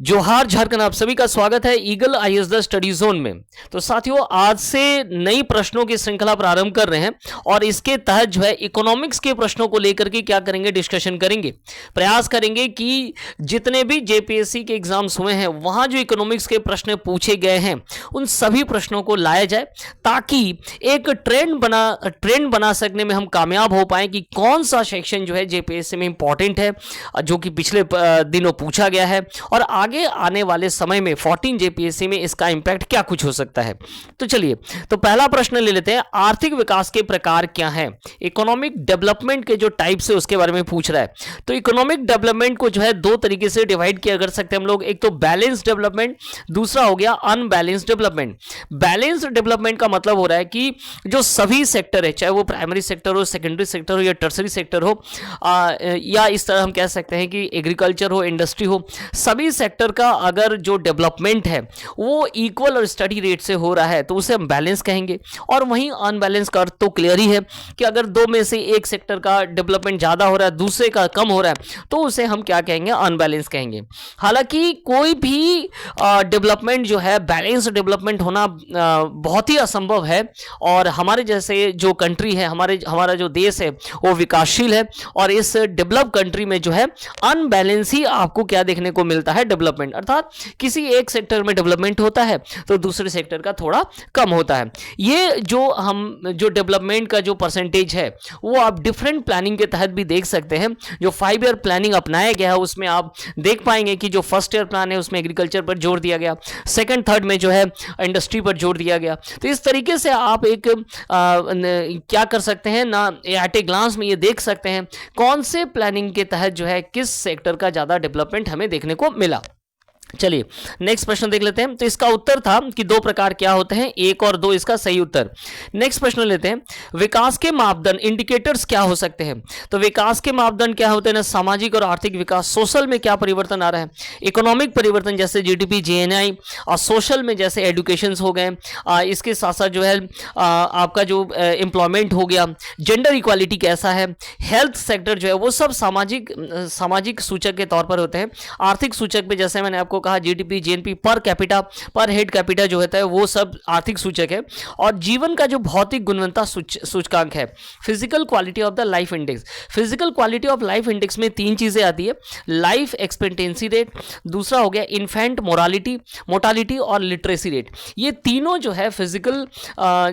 जोहार झारखंड, आप सभी का स्वागत है eagle IAS the study zone में। तो साथियों, आज से नई प्रश्नों की श्रृंखला प्रारंभ कर रहे हैं और इसके तहत जो है इकोनॉमिक्स के प्रश्नों को लेकर के क्या करेंगे, डिस्कशन करेंगे। प्रयास करेंगे कि जितने भी जेपीएससी के एग्जाम्स हुए हैं वहां जो इकोनॉमिक्स के प्रश्न पूछे गए हैं उन सभी प्रश्नों को लाया जाए ताकि एक ट्रेंड बना सकने में हम कामयाब हो पाए कि कौन सा सेक्शन जो है जेपीएससी में इंपॉर्टेंट है, जो कि पिछले दिनों पूछा गया है और आगे आने वाले समय में 14 जेपीएससी में इसका इंपैक्ट क्या कुछ हो सकता है। तो चलिए, तो पहला प्रश्न ले लेते हैं, आर्थिक विकास के प्रकार क्या हैं। इकोनॉमिक डेवलपमेंट के जो टाइप्स है उसके बारे में पूछ रहा है। तो इकोनॉमिक डेवलपमेंट को जो है दो तरीके से डिवाइड किया कर सकते हैं हम लोग। एक तो बैलेंस डेवलपमेंट, दूसरा हो गया अनबैलेंस डेवलपमेंट। बैलेंस डेवलपमेंट का मतलब हो रहा है कि जो सभी सेक्टर है, चाहे वो प्राइमरी सेक्टर हो, सेकेंडरी सेक्टर हो या टर्सरी सेक्टर हो, या इस तरह हम कह सकते हैं कि एग्रीकल्चर हो, इंडस्ट्री हो, सभी सेक्टर का अगर जो डेवलपमेंट है वो इक्वल और स्टडी रेट से हो रहा है तो उसे हम बैलेंस कहेंगे। और वहीं अनबैलेंस का अर्थ तो क्लियर ही है कि अगर दो में से एक सेक्टर का डेवलपमेंट ज्यादा हो रहा है, दूसरे का कम हो रहा है, तो उसे हम क्या कहेंगे, अनबैलेंस कहेंगे। हालांकि कोई भी डेवलपमेंट जो है बैलेंस डेवलपमेंट होना बहुत ही असंभव है और हमारे जैसे जो कंट्री है, हमारा जो देश है वो विकासशील है और इस डेवलप कंट्री में जो है अनबैलेंस ही आपको क्या देखने को मिलता है, डेवलपमेंट। अर्थात किसी एक सेक्टर में डेवलपमेंट होता है तो दूसरे सेक्टर का थोड़ा कम होता है। ये जो डेवलपमेंट का जो परसेंटेज है वो आप डिफरेंट प्लानिंग के तहत भी देख सकते हैं। जो 5 ईयर प्लानिंग अपनाया गया है उसमें आप देख पाएंगे कि जो फर्स्ट ईयर प्लान है उसमें एग्रीकल्चर पर जोर दिया गया, सेकंड थर्ड में जो है इंडस्ट्री पर जोर दिया गया। तो इस तरीके से आप एक क्या कर सकते हैं ना, एट ए ग्लांस में ये देख सकते हैं कौन से प्लानिंग के तहत जो है किस सेक्टर का ज्यादा डेवलपमेंट हमें देखने को मिला। चलिए नेक्स्ट प्रश्न देख लेते हैं। तो इसका उत्तर था कि दो प्रकार क्या होते हैं, 1 और 2 इसका सही उत्तर। नेक्स्ट प्रश्न लेते हैं, विकास के मापदंड इंडिकेटर्स क्या हो सकते हैं। तो विकास के मापदंड क्या होते हैं ना, सामाजिक और आर्थिक विकास, सोशल में क्या परिवर्तन आ रहा है, इकोनॉमिक परिवर्तन जैसे जीडीपी, जीएनआई, और सोशल में जैसे एजुकेशन हो गए, इसके साथ साथ जो है आपका जो एम्प्लॉयमेंट हो गया, जेंडर इक्वालिटी कैसा है, हेल्थ सेक्टर जो है वो सब सामाजिक सूचक के तौर पर होते हैं। आर्थिक सूचक पे जैसे मैंने आपको कहा जीडीपी, जीएनपी, पर कैपिटा, पर हेड कैपिटा जो होता है वो सब आर्थिक सूचक है। और जीवन का जो भौतिक गुणवत्ता सूचकांक है, physical quality of the life index. Physical quality of life index में 3 चीजें आती है, लाइफ एक्सपेक्टेंसी रेट, दूसरा हो गया इन्फेंट मोर्टालिटी और लिटरेसी रेट। ये तीनों जो है फिजिकल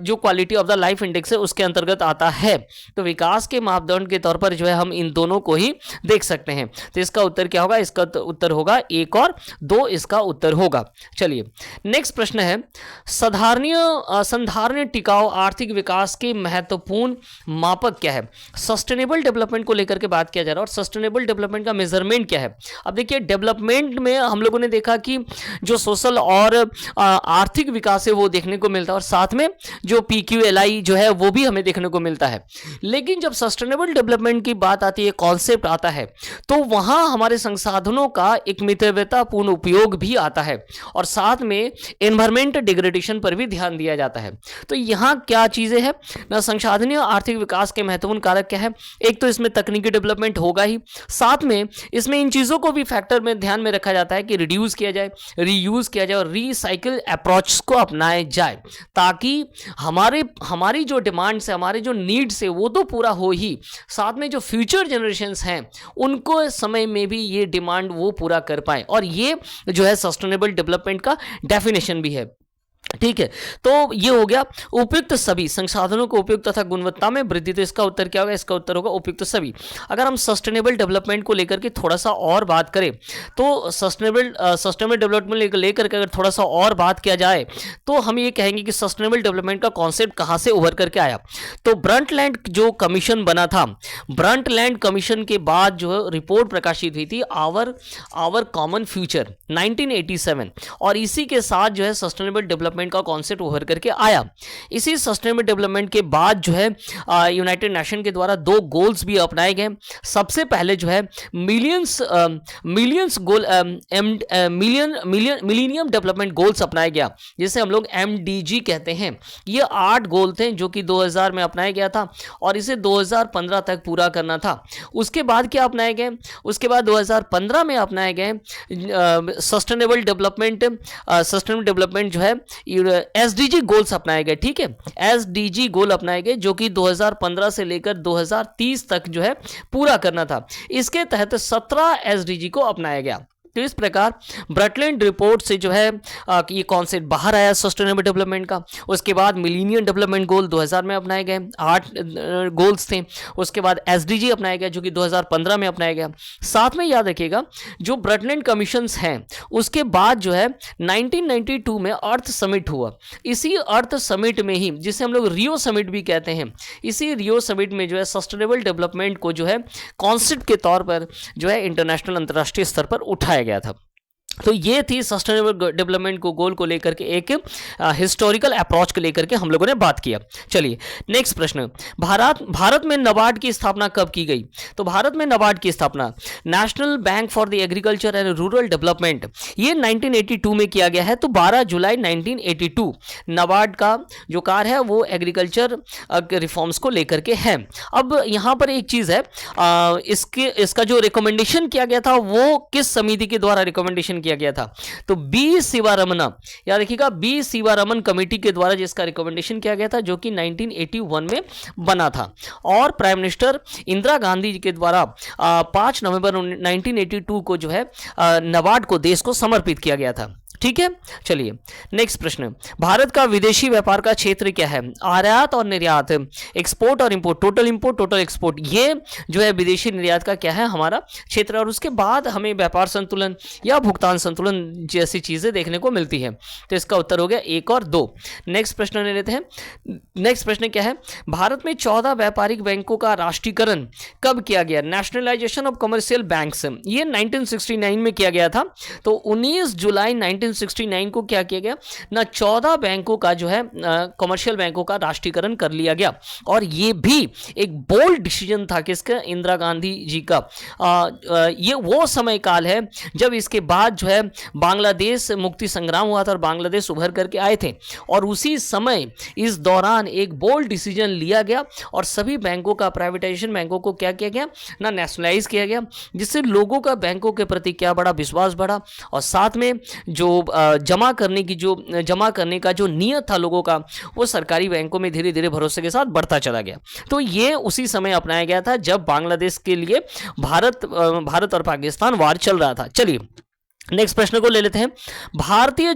जो quality of the life index है उसके अंतर्गत आता है। तो विकास के मापदंड के तौर पर जो है हम इन दोनों को ही देख सकते हैं। तो इसका उत्तर क्या होगा, इसका उत्तर होगा 1 और 2 इसका उत्तर होगा। चलिए नेक्स्ट प्रश्न है, संधारणीय टिकाऊ आर्थिक विकास के महत्वपूर्ण मापक क्या है। सस्टेनेबल डेवलपमेंट को लेकर के बात किया जा रहा है और सस्टेनेबल डेवलपमेंट का मेजरमेंट क्या है। अब देखिए, डेवलपमेंट में हम लोगों ने देखा कि जो सोशल और आर्थिक विकास है वो देखने को मिलता है और साथ में जो PQLI जो है वो भी हमें देखने को मिलता है। लेकिन जब सस्टेनेबल डेवलपमेंट की बात आती है, कॉन्सेप्ट आता है, तो वहां हमारे संसाधनों का एक मितव्ययतापूर्ण उपयोग भी आता है और साथ में एनवायरमेंट डिग्रेडेशन पर भी ध्यान दिया जाता है। तो यहां क्या चीजें हैं ना, संसाधनीय आर्थिक विकास के महत्वपूर्ण कारक क्या है। एक तो इसमें तकनीकी डेवलपमेंट होगा ही, साथ में इसमें इन चीजों को भी फैक्टर में ध्यान में रखा जाता है कि रिड्यूस किया जाए, रीयूज किया जाए और रीसाइकिल अप्रोच को अपनाया जाए, ताकि हमारी जो डिमांड्स है, हमारे जो नीड्स है वो तो पूरा हो ही, साथ में जो फ्यूचर जनरेशंस हैं उनको समय में भी ये डिमांड वो पूरा कर पाए। और ये जो है सस्टेनेबल डेवलपमेंट का डेफिनेशन भी है। ठीक है, तो ये हो गया उपयुक्त सभी संसाधनों को उपयुक्त तथा गुणवत्ता में वृद्धि। तो इसका उत्तर क्या होगा, इसका उत्तर होगा उपयुक्त सभी। अगर हम सस्टेनेबल डेवलपमेंट को लेकर के थोड़ा सा और बात करें तो सस्टेनेबल डेवलपमेंट लेकर के अगर थोड़ा सा और बात किया जाए तो हम ये कहेंगे कि सस्टेनेबल डेवलपमेंट का कॉन्सेप्ट कहां से उभर करके आया। तो ब्रंटलैंड जो कमीशन बना था, ब्रंटलैंड कमीशन के बाद जो रिपोर्ट प्रकाशित हुई थी आवर कॉमन फ्यूचर 1987, और इसी के साथ जो है सस्टेनेबल डेवलपमेंट डेवलपमेंट का कॉन्सेप्ट उभर करके आया। इसी सस्टेनेबल डेवलपमेंट के बाद जो है यूनाइटेड नेशन के द्वारा 2 गोल्स भी अपनाए गए। सबसे पहले जो है मिलियंस गोल मिलीनियम डेवलपमेंट गोल्स अपनाया गया, जिसे हम लोग MDG कहते हैं। ये 8 गोल थे जो कि 2000 में अपनाया गया था और इसे 2015 तक पूरा करना था। उसके बाद क्या अपनाए गए? उसके बाद 2015 में अपनाए गए सस्टेनेबल डेवलपमेंट जो है SDG गोल्स अपनाए गए। ठीक है, SDG गोल अपनाए गए जो कि 2015 से लेकर 2030 तक जो है पूरा करना था। इसके तहत 17 SDG को अपनाया गया। तो इस प्रकार ब्रटलैंड रिपोर्ट से जो है ये कॉन्सेप्ट बाहर आया सस्टेनेबल डेवलपमेंट का। उसके बाद मिलीनियम डेवलपमेंट गोल 2000 में अपनाए गए, 8 गोल्स थे। उसके बाद SDG अपनाया गया जो कि 2015 में अपनाया गया। साथ में याद रखिएगा जो ब्रटलैंड कमीशंस हैं उसके बाद जो है 1992 में अर्थ समिट हुआ। इसी अर्थ समिट में ही, जिसे हम लोग रियो समिट भी कहते हैं, इसी रियो समिट में जो है सस्टेनेबल डेवलपमेंट को जो है कॉन्सेप्ट के तौर पर जो है इंटरनेशनल अंतर्राष्ट्रीय स्तर पर उठाया गया था। तो ये थी सस्टेनेबल डेवलपमेंट को गोल को लेकर के एक हिस्टोरिकल अप्रोच को लेकर के हम लोगों ने बात किया। चलिए नेक्स्ट प्रश्न, भारत में नाबार्ड की स्थापना कब की गई? तो भारत में नाबार्ड की स्थापना national bank for the agriculture and rural development ये 1982 में किया गया है। तो 12 जुलाई 1982 नाबार्ड का जो कार्य है वो एग्रीकल्चर रिफॉर्म्स को लेकर के है। अब यहाँ पर एक चीज़ है, इसका जो रिकमेंडेशन किया गया था वो किस समिति के द्वारा रिकमेंडेशन किया गया था? तो बी शिवारमन, याद रखिएगा, बी शिवारमन कमेटी के द्वारा जिसका रिकमेंडेशन किया गया था जो कि 1981 में बना था। और प्राइम मिनिस्टर इंदिरा गांधी जी के द्वारा 5 नवंबर 1982 को जो है नाबार्ड को देश को समर्पित किया गया था। ठीक है, चलिए नेक्स्ट प्रश्न, भारत का विदेशी व्यापार का क्षेत्र क्या है? आयात और निर्यात, एक्सपोर्ट और import, total import, total export, ये जो है विदेशी निर्यात का क्या है हमारा क्षेत्र। और उसके बाद हमें व्यापार संतुलन या भुगतान संतुलन जैसी चीजें देखने को मिलती है। तो इसका उत्तर हो गया 1 और 2। नेक्स्ट प्रश्न ले लेते हैं। नेक्स्ट प्रश्न क्या है? भारत में 14 व्यापारिक बैंकों का राष्ट्रीयकरण कब किया गया? नेशनलाइजेशन ऑफ कमर्शियल बैंक्स, ये 1969 में किया गया था। तो 19 जुलाई 1969 को क्या किया गया ना, 14 बैंकों का जो है कमर्शियल बैंकों का राष्ट्रीयकरण कर लिया गया। और ये भी एक बोल्ड डिसीजन था किसका? इंदिरा गांधी जी का। ये वो समय काल है जब इसके बाद जो है बांग्लादेश मुक्ति संग्राम हुआ था और बांग्लादेश उभर करके आए थे। और उसी समय इस दौरान एक बोल्ड डिसीजन लिया गया और सभी बैंकों का प्राइवेटाइजेशन, बैंकों को क्या किया गया ना, नेशनलाइज किया गया, जिससे लोगों का बैंकों के प्रति क्या बढ़ा? विश्वास बढ़ा। और साथ में जो जमा करने का जो नियत था लोगों का, वो सरकारी बैंकों में धीरे धीरे भरोसे के साथ बढ़ता चला गया। तो ये उसी समय अपनाया गया था जब बांग्लादेश के लिए भारत और पाकिस्तान वार चल रहा था। चलिए नेक्स्ट प्रश्न को ले लेते हैं। भारतीय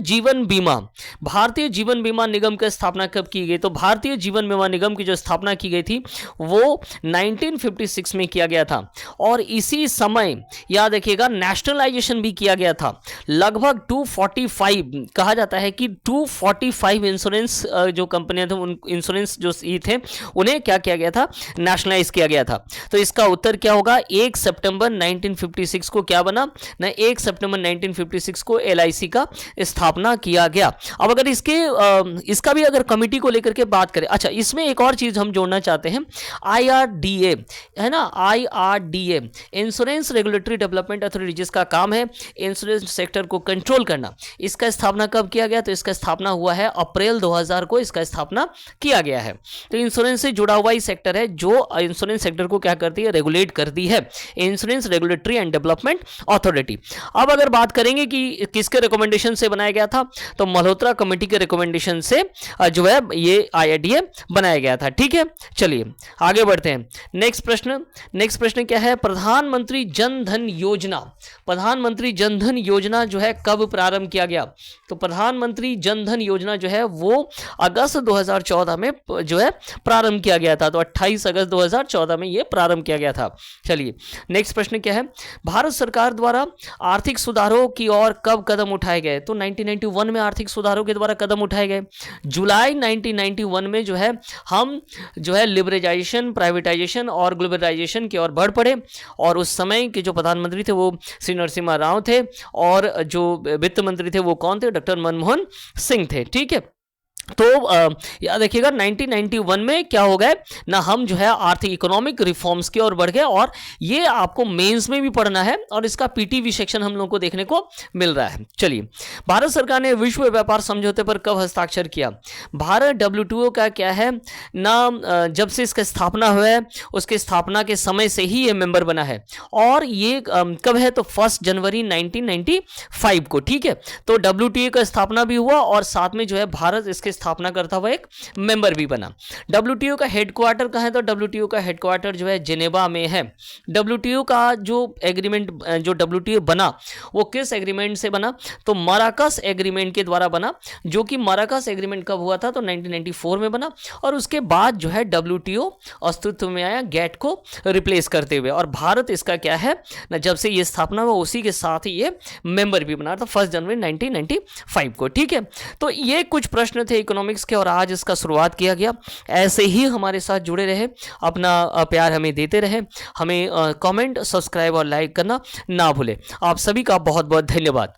जीवन बीमा निगम की स्थापना कब की गई? तो भारतीय जीवन बीमा निगम की जो स्थापना की गई थी वो 1956 में किया गया था। और इसी समय याद रखिएगा नेशनलाइजेशन भी किया गया था। लगभग 245 कहा जाता है कि 245 इंश्योरेंस जो कंपनियां थे, उन इंश्योरेंस जो थे उन्हें क्या किया गया था? नेशनलाइज किया गया था। तो इसका उत्तर क्या होगा? 1 सितंबर 1956 को क्या बना ना, 1 सितंबर 1956 को LIC का स्थापना किया गया। अब अगर इसका भी अगर कमिटी को लेकर के बात करें, अच्छा इसमें एक और चीज हम जोड़ना चाहते हैं, IRDA है ना, IRDA insurance regulatory development authority, जिसका काम है इंश्योरेंस सेक्टर को कंट्रोल करना। इसका स्थापना कब किया गया? तो इसका स्थापना हुआ है अप्रैल 2000 को इसका स्थापना किया गया है। तो इंश्योरेंस से जुड़ा हुआ ही सेक्टर है जो इंश्योरेंस सेक्टर को क्या करती है? रेगुलेट करती है, insurance regulatory and development authority. अब अगर बात करेंगे कि किसके रिकमेंडेशन से बनाया गया था, तो मल्होत्रा कमेटी के रिकमेंडेशन से जो है ये IRDA बनाया गया था। ठीक है, चलिए आगे बढ़ते हैं। नेक्स्ट प्रश्न क्या है? प्रधानमंत्री जन धन योजना जो है कब प्रारंभ किया गया? तो प्रधानमंत्री जन धन योजना जो है वो अगस्त 2014 में जो है प्रारंभ किया गया था। तो 28 अगस्त 2014 में ये प्रारंभ किया गया था। चलिए नेक्स्ट प्रश्न क्या है? भारत सरकार द्वारा आर्थिक सुधारों की ओर कब कदम उठाए गए? तो 1991 में आर्थिक सुधारों के द्वारा कदम उठाए गए। जुलाई 1991 में जो है हम जो है लिबरलाइजेशन, प्राइवेटाइजेशन और ग्लोबलाइजेशन की ओर बढ़ पड़े। और उस समय के जो प्रधानमंत्री थे वो श्री नरसिम्हा राव थे और जो वित्त मंत्री थे वो कौन थे? डॉक्टर मनमोहन सिंह थे। ठीक है, तो याद रखिएगा 1991 में क्या हो गए ना, हम जो है आर्थिक इकोनॉमिक रिफॉर्म्स की ओर बढ़ गए, और ये आपको मेंस में भी पढ़ना है और इसका पीटीवी सेक्शन हम लोगों को देखने को मिल रहा है। चलिए, भारत सरकार ने विश्व व्यापार समझौते पर कब हस्ताक्षर किया? भारत डब्ल्यूटीओ का क्या है ना, जब से इसका स्थापना हुआ है उसके स्थापना के समय से ही ये मेंबर बना है, और ये कब है तो 1 जनवरी 1995 को। ठीक है, तो डब्ल्यूटीओ का स्थापना भी हुआ और साथ में जो है भारत इसके स्थापना करता हुआ एक मेंबर भी बना। डब्ल्यूटीओ का हेडक्वार्टर कहाँ है? तो डब्ल्यूटीओ का हेडक्वार्टर जो है जेनेवा में है। डब्ल्यूटीओ का जो एग्रीमेंट जो डब्ल्यूटीओ बना वो किस एग्रीमेंट से बना? तो मराकस एग्रीमेंट के द्वारा बना, जो कि मराकस एग्रीमेंट कब हुआ था? तो 1994 में बना, और उसके बाद जो है डब्ल्यूटीओ अस्तित्व में आया गैट को रिप्लेस करते हुए, और भारत इसका क्या है ना, जब से ये स्थापना हुआ उसी के साथ ही ये मेंबर भी बना था 1 जनवरी 1995 को। ठीक है, तो ये कुछ प्रश्न थे इकोनॉमिक्स के और आज इसका शुरुआत किया गया। ऐसे ही हमारे साथ जुड़े रहे, अपना प्यार हमें देते रहे, हमें कमेंट, सब्सक्राइब और लाइक करना ना भूले। आप सभी का बहुत बहुत धन्यवाद।